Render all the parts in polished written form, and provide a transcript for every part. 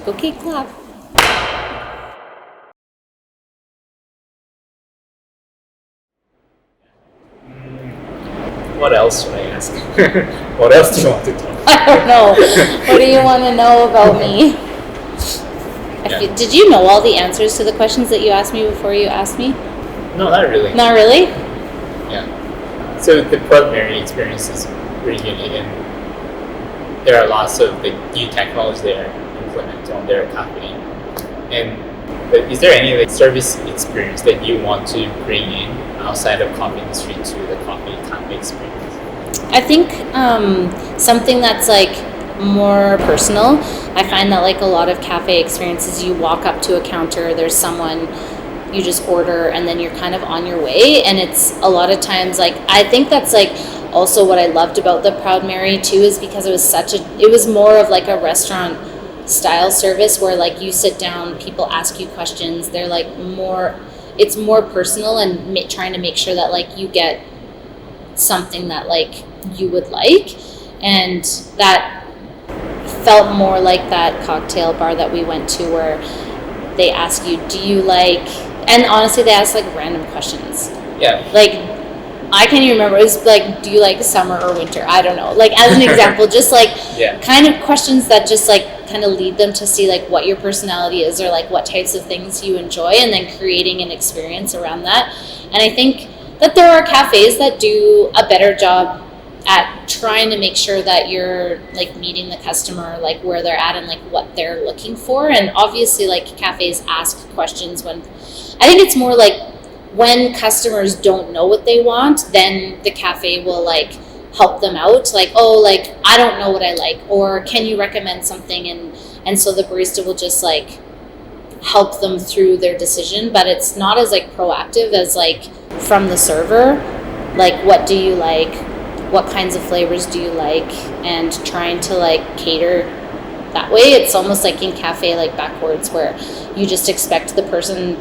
Okay, clap. What else should I ask? What else do you want to talk? I don't know. What do you want to know about me? Did you know all the answers to the questions that you asked me before you asked me? No, not really. Not really? Yeah. So the primary experience is pretty unique, and there are lots of the new technology they are implementing on their company. But is there any service experience that you want to bring in outside of coffee industry to the coffee experience? I think something that's more personal. I find that a lot of cafe experiences, you walk up to a counter, there's someone, you just order, and then you're kind of on your way. And it's a lot of times I think that's also what I loved about the Proud Mary too, is because it was more of a restaurant style service where you sit down, people ask you questions, they're it's more personal, and trying to make sure that you get something that you would like. And that felt more like that cocktail bar that we went to, where they ask you, do you and honestly they ask random questions. Yeah. I can't even remember. It was do you like summer or winter? I don't know. As an example, just kind of questions that just kind of lead them to see what your personality is, or what types of things you enjoy, and then creating an experience around that. And I think that there are cafes that do a better job at trying to make sure that you're meeting the customer where they're at and what they're looking for. And obviously cafes ask questions when, I think it's more when customers don't know what they want, then the cafe will help them out, I don't know what I like, or can you recommend something, and so the barista will just help them through their decision. But it's not as proactive as from the server, what do you like, what kinds of flavors do you like, and trying to cater that way. It's almost in cafe backwards, where you just expect the person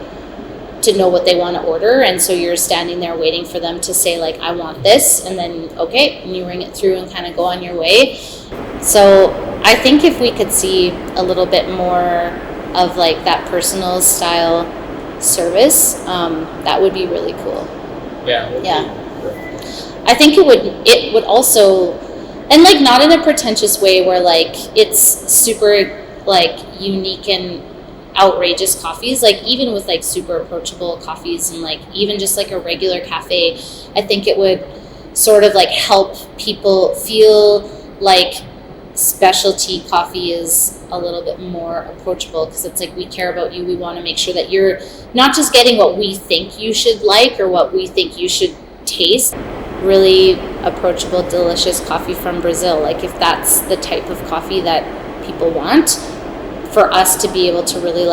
to know what they want to order, and so you're standing there waiting for them to say I want this, and then okay, and you ring it through and kind of go on your way. So I think if we could see a little bit more of that personal style service, that would be really cool. Yeah. I think it would also, and not in a pretentious way where it's super unique and outrageous coffees, even with super approachable coffees, and even just a regular cafe, I think it would sort of help people feel specialty coffee is a little bit more approachable, because it's we care about you, we want to make sure that you're not just getting what we think you should like or what we think you should taste. Really approachable, delicious coffee from Brazil, if that's the type of coffee that people want, for us to be able to really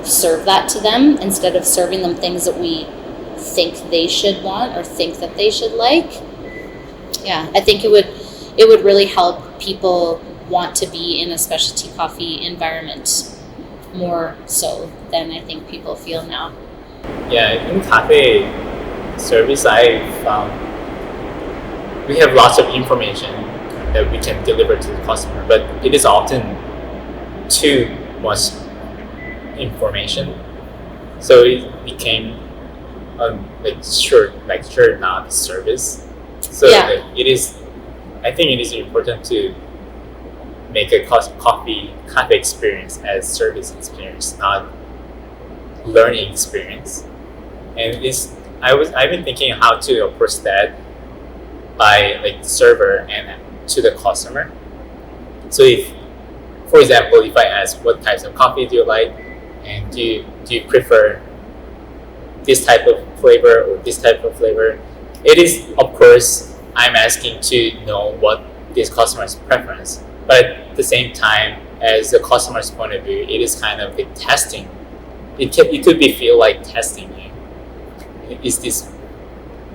serve that to them, instead of serving them things that we think they should want or think that they should like. Yeah, I think it would really help people want to be in a specialty coffee environment more so than I think people feel now. Yeah, in cafe service, I found we have lots of information that we can deliver to the customer, but it is often too much information, so it became short not service. So it is, I think it is important to make a cafe experience as service experience, not learning experience. And I've been thinking how to approach that by the server and to the customer. So if, for example, if I ask what types of coffee do you like, and do you prefer this type of flavor or this type of flavor, it is, of course, I'm asking to know what this customer's preference, but at the same time, as the customer's point of view, it is kind of testing. It could be feel like testing you.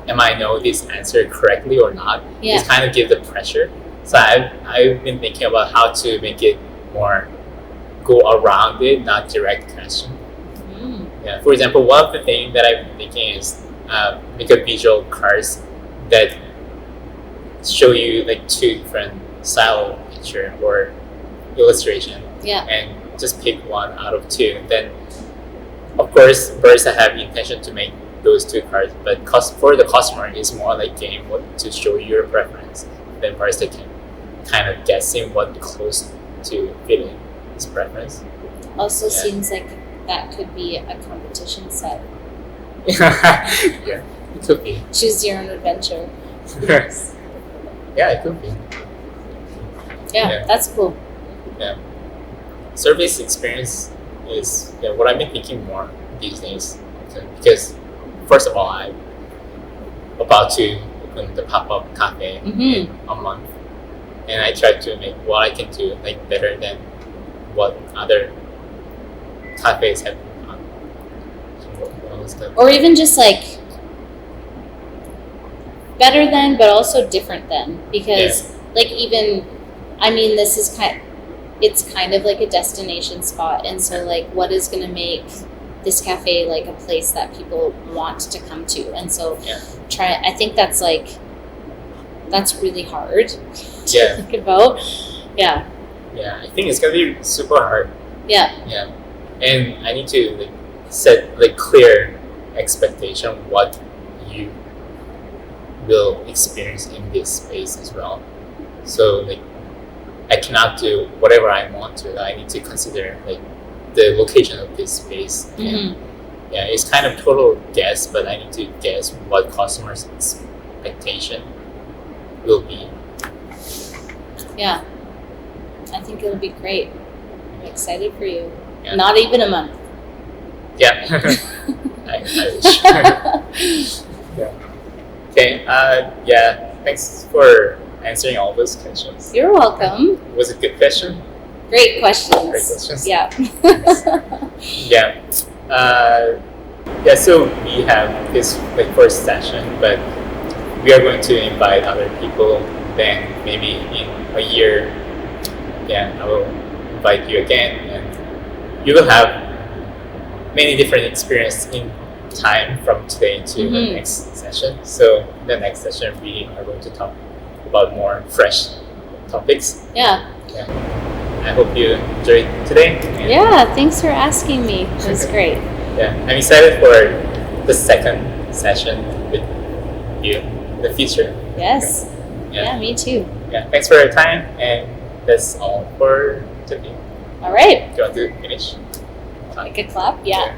Am I know this answer correctly or not? Yeah. It's kind of give the pressure. So I've been thinking about how to make it more go around it, not direct question. Yeah. For example, one of the things that I've been thinking is make a visual cards that show you two different style picture or illustration. Yeah. And just pick one out of two. Then, of course, barista have intention to make those two cards, but for the customer, it's more like game what to show your preference. Then barista can kind of guessing what close to fitting his preference. Also seems like that could be a competition set. Yeah, it could be. Choose your own adventure. Yeah, it could be. Yeah, that's cool. Yeah. Service experience is what I've been thinking more these days. Because, first of all, I'm about to open the pop-up cafe in a month. And I try to make what I can do like better than what other cafes have done. Or even just like better than, but also different than. Because like even, I mean, this is it's kind of like a destination spot. And so like what is going to make this cafe like a place that people want to come to? And so I think that's really hard to think about. Yeah, I think it's gonna be super hard. Yeah, and I need to like set like clear expectation what you will experience in this space as well. So like I cannot do whatever I want to. I need to consider like the location of this space. And, it's kind of total guess, but I need to guess what customers' expectation will be. Yeah, I think it'll be great. I'm excited for you. Yeah. Not even a month. Yeah, I wish. Okay. Thanks for answering all those questions. You're welcome. Was it a good question? Great questions. Great questions. Yeah. So we have this like first session, but we are going to invite other people. Then maybe in a year, I will invite you again, and you will have many different experience in time from today to the next session. So in the next session, we are going to talk about more fresh topics. Yeah. I hope you enjoyed today. Thanks for asking me. It was great. I'm excited for the second session with you in the future. Yes. Yeah, me too. Thanks for your time, and that's all for today. All right. Do you want to finish? Like a clap? Yeah.